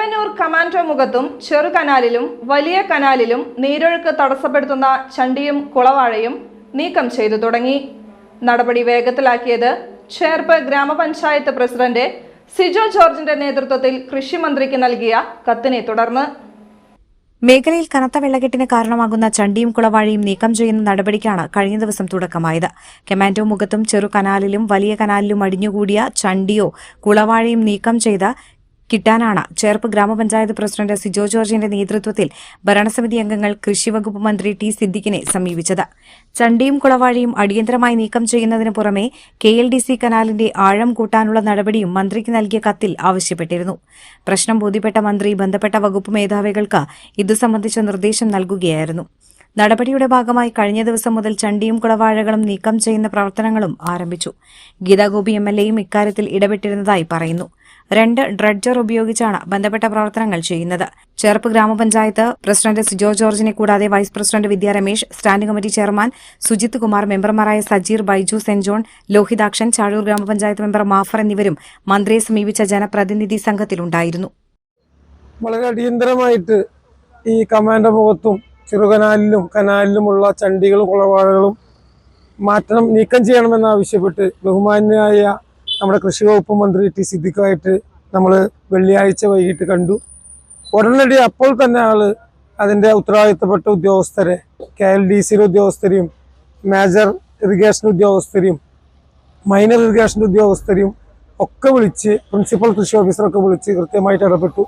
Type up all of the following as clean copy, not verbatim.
Eravannur commando മുഖത്തും ചെറുകനാലിലും വലിയ കനാലിലും നീരൊഴുക്ക് തടസ്സപ്പെടുത്തുന്ന ചണ്ടിയും കുളവാഴയും നീക്കം ചെയ്തു തുടങ്ങി. നടപടി വേഗത്തിലാക്കിയത് ചേർപ്പ് ഗ്രാമപഞ്ചായത്ത് പ്രസിഡന്റ് സിജോ ജോർജിന്റെ നേതൃത്വത്തിൽ കൃഷിമന്ത്രിക്ക് നൽകിയ കത്തിനെ തുടർന്ന്. മേഖലയിൽ കനത്ത വെള്ളക്കെട്ടിന് കാരണമാകുന്ന ചണ്ടിയും കുളവാഴയും നീക്കം ചെയ്യുന്ന നടപടിക്കാണ് കഴിഞ്ഞ ദിവസം തുടക്കമായത്. കമാൻഡോ മുഖത്തും ചെറു കനാലിലും വലിയ കനാലിലും അടിഞ്ഞുകൂടിയ ചണ്ടിയോ കുളവാഴയും നീക്കം ചെയ്ത് കിട്ടാനാണ് ചേർപ്പ് ഗ്രാമപഞ്ചായത്ത് പ്രസിഡന്റ് സിജോ ജോർജിന്റെ നേതൃത്വത്തിൽ ഭരണസമിതി അംഗങ്ങൾ കൃഷിവകുപ്പ് മന്ത്രി ടി സിദ്ദിഖിനെ സമീപിച്ചത്. ചണ്ടിയും കുളവാഴയും അടിയന്തരമായി നീക്കം ചെയ്യുന്നതിന് പുറമെ KLDC കനാലിന്റെ ആഴം കൂട്ടാനുള്ള നടപടിയും മന്ത്രിക്ക് നൽകിയ കത്തിൽ ആവശ്യപ്പെട്ടിരുന്നു. പ്രശ്നം ബോധ്യപ്പെട്ട മന്ത്രി ബന്ധപ്പെട്ട വകുപ്പ് മേധാവികൾക്ക് ഇതു സംബന്ധിച്ച നിർദ്ദേശം നൽകുകയായിരുന്നു. നടപടിയുടെ ഭാഗമായി കഴിഞ്ഞ ദിവസം മുതൽ ചണ്ടിയും കുളവാഴകളും നീക്കം ചെയ്യുന്ന പ്രവർത്തനങ്ങളും ആരംഭിച്ചു. ഗീതാഗോപി MLAയും ഇക്കാര്യത്തിൽ ഇടപെട്ടിരുന്നതായി പറയുന്നു. 2 ഡ്രഡ്ജർ ഉപയോഗിച്ചാണ് ബന്ധപ്പെട്ട പ്രവർത്തനങ്ങൾ ചെയ്യുന്നത്. ചേർപ്പ് ഗ്രാമപഞ്ചായത്ത് പ്രസിഡന്റ് സിജോ ജോർജിനെ കൂടാതെ vice president Vidya Ramesh, standing committee chairman Sujith Kumar, മെമ്പർമാരായ സജീർ, ബൈജു, സെന്റ് ജോൺ, ലോഹിതാക്ഷൻ, ചാഴൂർ ഗ്രാമപഞ്ചായത്ത് മെമ്പർ മാഫർ എന്നിവരും മന്ത്രിയെ സമീപിച്ച ജനപ്രതിനിധി സംഘത്തിലുണ്ടായിരുന്നു. വളരെ അടിയന്തരമായിട്ട് ഈ കമാൻഡോ മുഖത്തും ചെറുകനാലിലും കനാലിലുമുള്ള ചണ്ടികളും കുളവാഴകളും നീക്കം ചെയ്യണമെന്നാവശ്യപ്പെട്ട് ബഹുമാന്യനായ നമ്മുടെ കൃഷി വകുപ്പ് മന്ത്രി ടി സിദ്ദിഖുമായിട്ട് നമ്മൾ വെള്ളിയാഴ്ച വൈകിട്ട് കണ്ടു. ഉടനടി അപ്പോൾ തന്നെ അതിൻ്റെ ഉത്തരവാദിത്തപ്പെട്ട ഉദ്യോഗസ്ഥരെ, KLDC ഉദ്യോഗസ്ഥരെയും മേജർ ഇറിഗേഷൻ ഉദ്യോഗസ്ഥരെയും മൈനർ ഇറിഗേഷൻ ഉദ്യോഗസ്ഥരെയും ഒക്കെ വിളിച്ച്, പ്രിൻസിപ്പൽ കൃഷി ഓഫീസറൊക്കെ വിളിച്ച് കൃത്യമായിട്ട് ഇടപെട്ടു.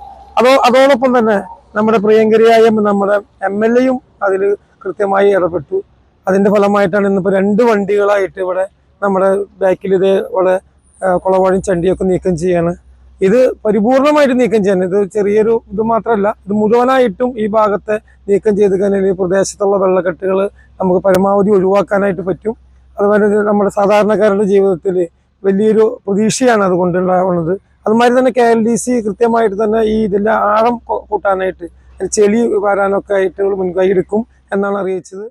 അതോടൊപ്പം തന്നെ നമ്മുടെ പ്രിയങ്കരിയായ നമ്മുടെ MLAയും അതിൽ കൃത്യമായി ഇടപെട്ടു. അതിൻ്റെ ഫലമായിട്ടാണ് ഇന്നിപ്പോൾ 2 വണ്ടികളായിട്ട് ഇവിടെ നമ്മുടെ ബാക്കിൽ ഇവിടെ കുളവാഴയും ചണ്ടിയൊക്കെ നീക്കം ചെയ്യാണ്. ഇത് പരിപൂർണമായിട്ട് നീക്കം ചെയ്യാൻ, ഇത് ചെറിയൊരു ഇത് മാത്രമല്ല, ഇത് മുഴുവനായിട്ടും ഈ ഭാഗത്തെ നീക്കം ചെയ്ത് കഴിഞ്ഞാൽ ഈ പ്രദേശത്തുള്ള വെള്ളക്കെട്ടുകൾ നമുക്ക് പരമാവധി ഒഴിവാക്കാനായിട്ട് പറ്റും. അതുപോലെ നമ്മുടെ സാധാരണക്കാരുടെ ജീവിതത്തിൽ വലിയൊരു പ്രതീക്ഷയാണ് അതുകൊണ്ടുണ്ടാവുന്നത്. അതുമാതിരി തന്നെ KLDC കൃത്യമായിട്ട് തന്നെ ഈ ഇതിൻ്റെ ആഴം കൂട്ടാനായിട്ട്, ചെളി വരാനൊക്കെ ആയിട്ട് മുൻകൈ എടുക്കും എന്നാണ് അറിയിച്ചത്.